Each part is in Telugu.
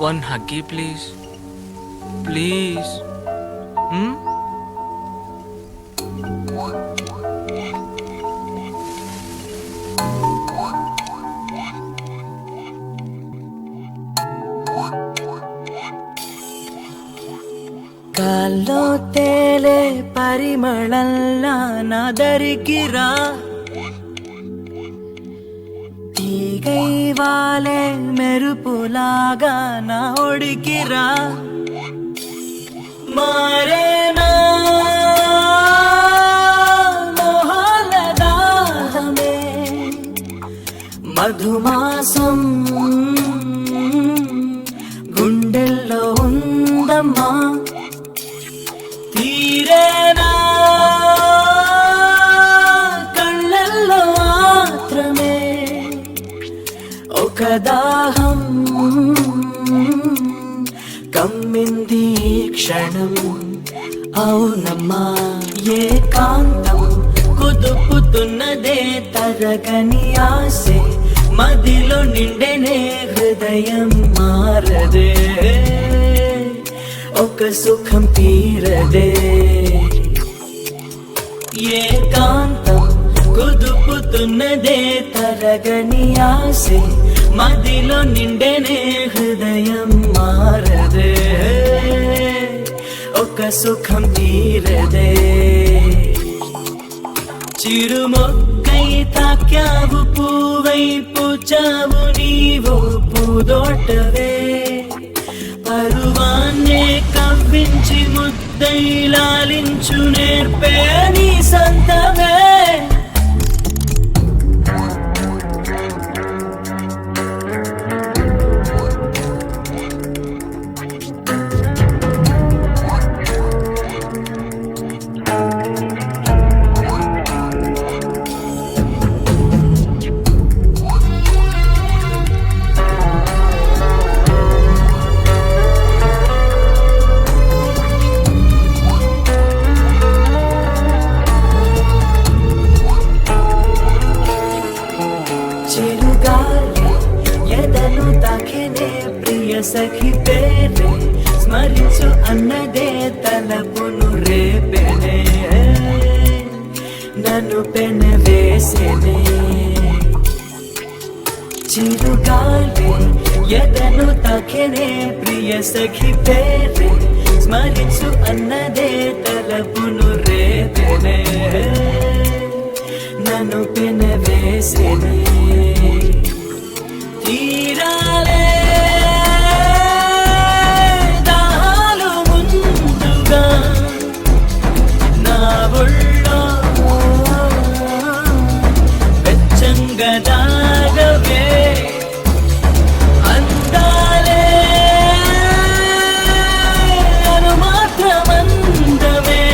One హగ్గీ please please. గాల్లో తేలే పరిమళంలా నా దరికిరా, తీగై వాలే మెరుపులాగా నా ఒడికిరా, మారేనా మోహాల దాహమే మధుమాసం గుండెల్లో ఉందమ్మా, తీరేనా కళ్ళల్లో మాత్రమే ఒక దాహం కమ్మింది ఈ క్షణం. అవునమ్మా ఏకాంతం కుదుపుతున్నదే తరగని ఆశే, మదిలో నిండెనే హృదయం మారదే, ఒక సుఖం తీరదే. ఏకాంతం కుదుపుతున్నదే తరగని ఆశే, మదిలో నిండెనే హృదయం మారదే, ఒక సుఖం తీరదే. చిరుమొక్కై తాక్యావు పూవై పూచావు నీవో పూదోటవే, పరువాన్నే కవ్వించి ముద్దై లాలించు నేర్పే నీ సంతమే. ఎదను తాకినే ప్రియ సఖి పేరే, స్మరించు అన్నదే తలపును రేపెనే, నన్ను పెనవేసెనే. చిరుగాలి ఎదను తాకినే ప్రియ సఖి పేరే, స్మరించు అన్నదే తలపును రేపెనే, నన్ను పెనవేసెనే. తీరాలే దాహాలు ముందుగా నా ఒళ్ళో వెచ్చంగా దాగవే, అందాలే అను మాత్రమందమే,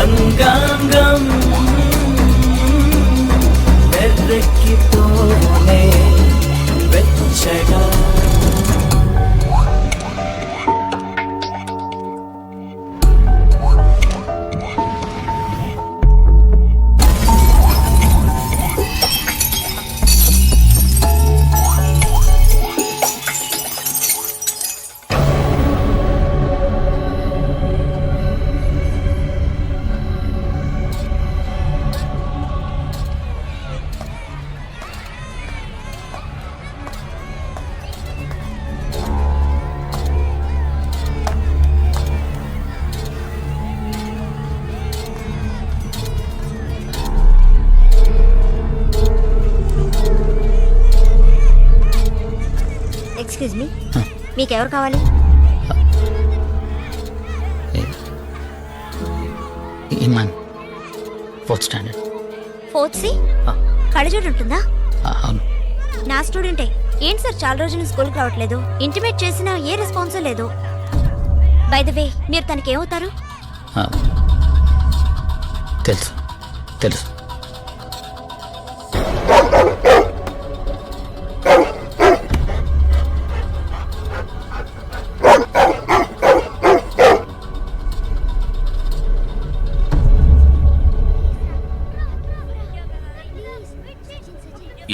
అంగాంగం వెర్రెక్కిపోనే వెచ్చగా. ఎక్స్క్యూజ్ మీ, మీకెవరు కావాలి? ఇమాన్, 4th స్టాండర్డ్. 4th సి కళ్ళజోడు ఉంటుందా? అవును. నా స్టూడెంటే. ఏంటి సార్ చాలా రోజులు స్కూల్కి రావట్లేదు? ఇంటిమేట్ చేసినా ఏ రెస్పాన్స్ లేదు. బై ద వే, మీరు తనకి ఏమవుతారు? తెలుసు తెలుసు.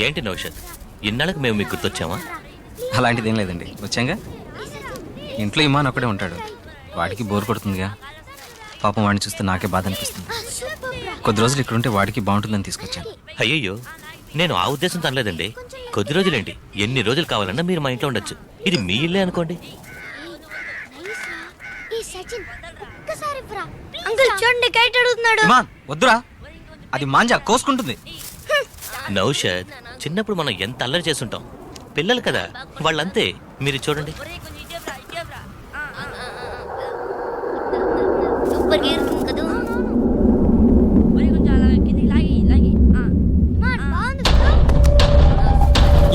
ఏంటి నౌషద్, ఇన్నాళ్ళకి మేము మీకు గుర్తొచ్చామా? అలాంటిది ఏం లేదండి, వచ్చాంగా. ఇంట్లో ఇమాన్ ఒక్కడే ఉంటాడు, వాడికి బోర్ కొడుతుందిగా. పాపం వాడిని చూస్తే నాకే బాధ అనిపిస్తుంది. కొద్ది రోజులు ఇక్కడ ఉంటే వాడికి బాగుంటుందని తీసుకొచ్చాను. అయ్యయ్యో, నేను ఆ ఉద్దేశంతో అనలేదండి. కొద్ది రోజులేంటి, ఎన్ని రోజులు కావాలన్నా మీరు మా ఇంట్లో ఉండొచ్చు. ఇది మీ ఇల్లే అనుకోండి. అంకుల్ చూడండి, కైట్ అడుగుతున్నాడు. ఇమాన్ వద్దురా, అది మాంజా కోసుకుంటుంది. నౌషద్, చిన్నప్పుడు మనం ఎంత అల్లరి చేస్తుంటాం. పిల్లలు కదా, వాళ్ళంతే. మీరు చూడండి. సూపర్ గేర్ కదా.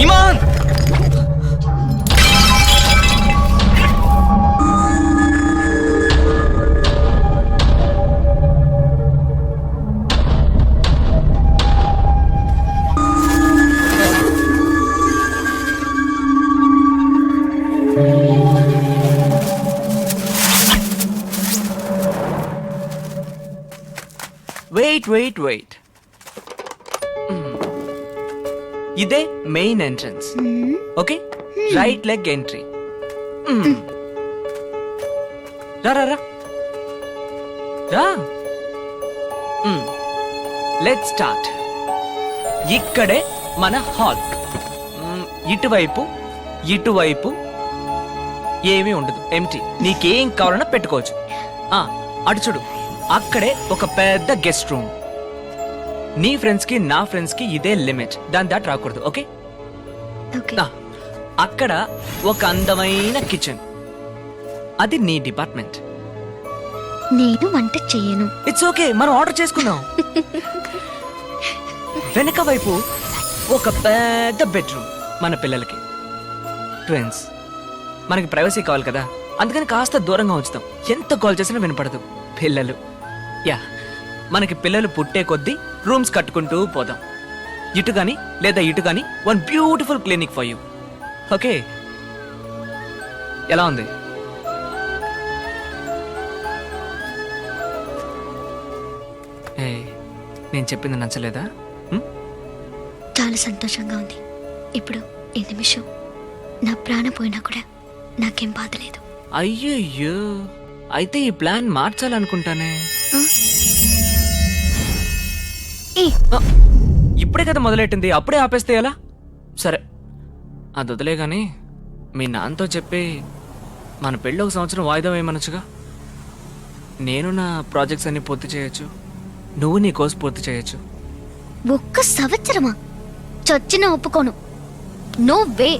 ఇమాన్ వెయిట్ ఇదే main entrance. Okay, right leg entry. రా రా రా రా. Let's start. ఇక్కడే మన హాల్. ఇటువైపు ఏమీ ఉండదు, ఎంటీ. నీకేం కావాలన్నా పెట్టుకోవచ్చు. అటు చూడు, అక్కడే ఒక పెద్ద గెస్ట్ రూమ్. నీ ఫ్రెండ్స్ కి నా ఫ్రెండ్స్ కి ఇదే లిమిట్, దాని దాటి రాకూడదు. ఓకే, అక్కడ ఒక అందమైన కిచెన్, అది నీ డిపార్ట్మెంట్. నేను వంట చెయ్యను. ఇట్స్ ఓకే, మనం ఆర్డర్ చేసుకుందాం. వెనక వైపు ఒక పెద్ద బెడ్రూమ్, మన పిల్లలకి. ట్విన్స్, మనకి ప్రైవసీ కావాలి కదా, అందుకని కాస్త దూరంగా ఉంచుతాం. ఎంత కాల్ చేసినా వినపడదు. పిల్లలు, యా, మనకి పిల్లలు పుట్టే కొద్దీ రూమ్స్ కట్టుకుంటూ పోదాం. ఇటు గాని లేదా ఇటు గాని, one beautiful clinic for you. Okay, ఎలా ఉంది? ఏ, నేను చెప్పింది నచ్చలేదా? చాలా సంతోషంగా ఉంది. ఇప్పుడు ఈ నిమిషం నా ప్రాణం పోయినా కూడా నాకేం బాధ లేదు. అయ్యయ్యో, అయితే ఈ ప్లాన్ మార్చాలనుకుంటానే. ఇప్పుడే కదా మొదలెట్టింది, అప్పుడే ఆపేస్తే ఎలా? సరే, అది వదిలే గాని మీ నాన్నతో చెప్పి మన పెళ్ళి ఒక సంవత్సరం వాయిదా వేయమనొచ్చుగా. నేను నా ప్రాజెక్ట్స్ అన్ని పూర్తి చేయొచ్చు, నువ్వు నీ కోర్స్ పూర్తి చేయొచ్చు. ఒక్క సంవత్సరమా? చచ్చిన ఒప్పుకోను. No way.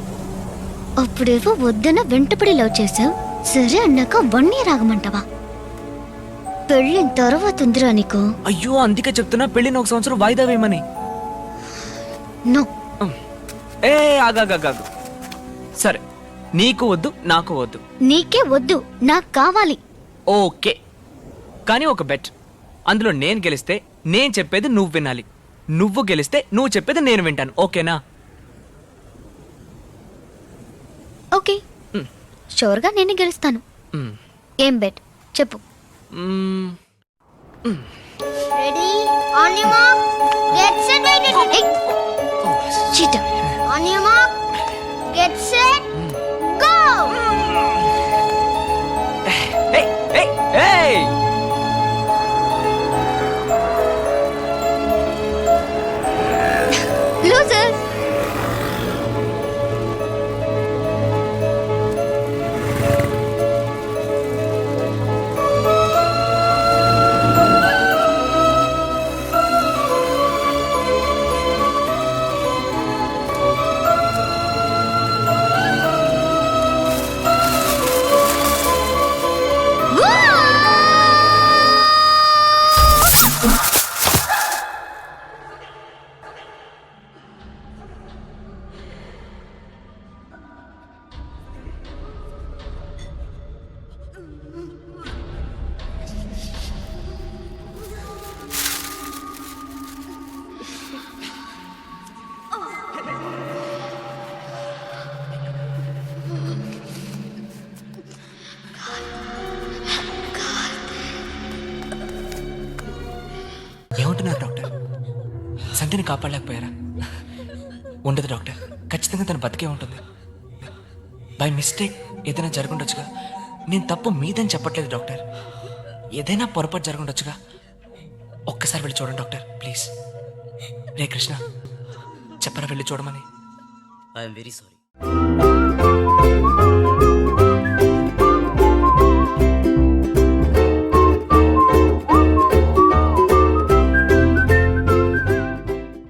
అప్పుడేవో వద్దన వెంటపడి లవ్ చేసావు, సరే అన్నాక 1 year ఆగమంటావా? పెళ్ళిన తర్వాత ఉందిరా నీకు. అయ్యో, అందుకే చెప్తున్నా పెళ్ళిని ఒక సంవత్సరం వాయిదా వేయమని. నో. ఏ ఆగాగాగు. సరే, నీకు వద్దు, నాకు వద్దు. నీకే వద్దు, నాకు కావాలి. ఓకే, కానీ ఒక బెట్. అందులో నేను గెలిస్తే నేను చెప్పేది నువ్వు వినాలి, నువ్వు గెలిస్తే నువ్వు చెప్పేది నేను వింటాను. ఓకేనా? ఓకే, షూర్గా నేను గెలుస్తాను. ఏం బెట్ చెప్పు. Ready, on your mark, get set, cheater. On your mark, get set, go. ఏయ్ ఏయ్ ఏయ్, లూజర్స్. ఏమంటున్నారు డాక్టర్? సంధ్యని కాపాడలేకపోయారా? ఉండదు డాక్టర్, ఖచ్చితంగా తను బతికే ఉంటుంది. బై మిస్టేక్ ఏదైనా జరుగుండొచ్చుగా. నేను తప్పు మీదని చెప్పట్లేదు డాక్టర్. ఏదైనా పొరపాటు జరుగుండొచ్చుగా. ఒక్కసారి వెళ్ళి చూడండి డాక్టర్ ప్లీజ్. రే కృష్ణ, చెప్పరా వెళ్ళి చూడమని. I'm very sorry.